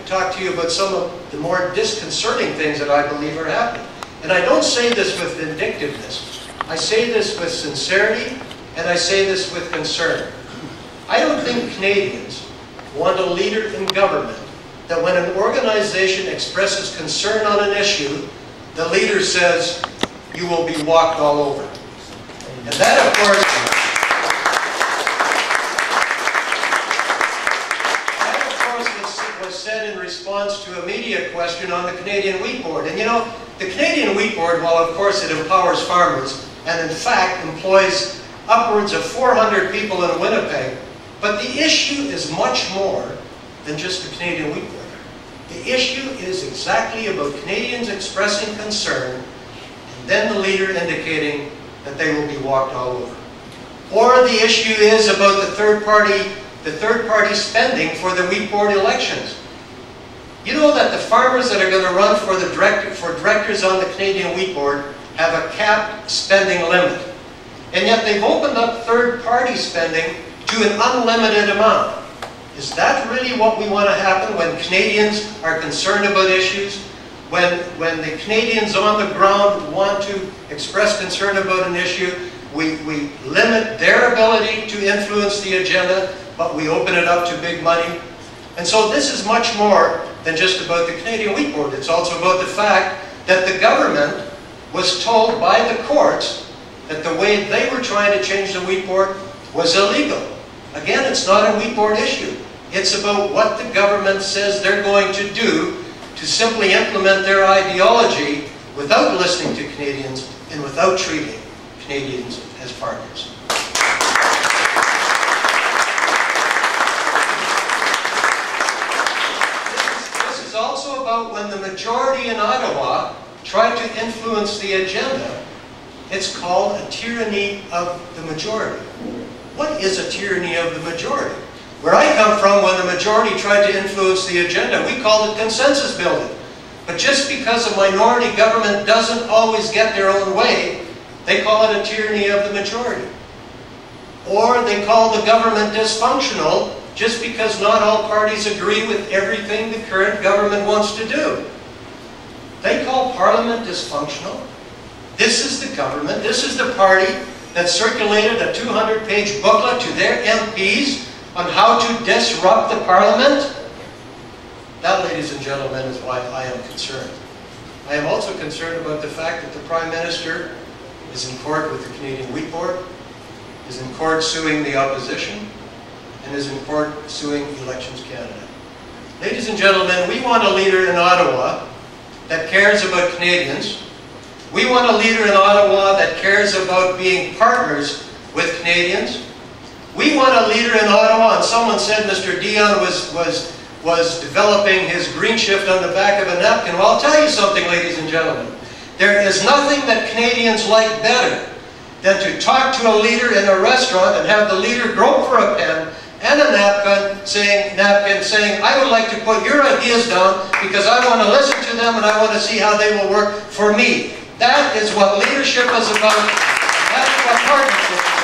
talk to you about some of the more disconcerting things that I believe are happening. And I don't say this with vindictiveness. I say this with sincerity, and I say this with concern. I don't think Canadians want a leader in government that when an organization expresses concern on an issue, the leader says, "You will be walked all over." And that, of course, was said in response to a media question on the Canadian Wheat Board. And you know, the Canadian Wheat Board, while of course it empowers farmers, and in fact employs upwards of 400 people in Winnipeg, but the issue is much more than just the Canadian Wheat Board. The issue is exactly about Canadians expressing concern, and then the leader indicating that they will be walked all over. Or the issue is about the third party spending for the Wheat Board elections. You know that the farmers that are going to run for directors on the Canadian Wheat Board have a capped spending limit. And yet they've opened up third-party spending to an unlimited amount. Is that really what we want to happen when Canadians are concerned about issues? When the Canadians on the ground want to express concern about an issue, we limit their ability to influence the agenda, but we open it up to big money. And so this is much more than just about the Canadian Wheat Board. It's also about the fact that the government was told by the courts that the way they were trying to change the Wheat Board was illegal. Again, it's not a Wheat Board issue. It's about what the government says they're going to do to simply implement their ideology without listening to Canadians and without treating Canadians as partners. This is also about when the majority in Ottawa try to influence the agenda. It's called a tyranny of the majority. What is a tyranny of the majority? Where I come from, when the majority tried to influence the agenda, we called it consensus building. But just because a minority government doesn't always get their own way, they call it a tyranny of the majority. Or they call the government dysfunctional just because not all parties agree with everything the current government wants to do. They call Parliament dysfunctional. This is the government, this is the party that circulated a 200-page booklet to their MPs on how to disrupt the Parliament. That, ladies and gentlemen, is why I am concerned. I am also concerned about the fact that the Prime Minister is in court with the Canadian Wheat Board, is in court suing the opposition, and is in court suing Elections Canada. Ladies and gentlemen, we want a leader in Ottawa that cares about Canadians. We want a leader in Ottawa that cares about being partners with Canadians. We want a leader in Ottawa, and someone said Mr. Dion was developing his green shift on the back of a napkin. Well, I'll tell you something, ladies and gentlemen. There is nothing that Canadians like better than to talk to a leader in a restaurant and have the leader grope for a pen and a napkin saying, I would like to put your ideas down because I want to listen to them and I want to see how they will work for me. That is what leadership is about. That's what partnership is.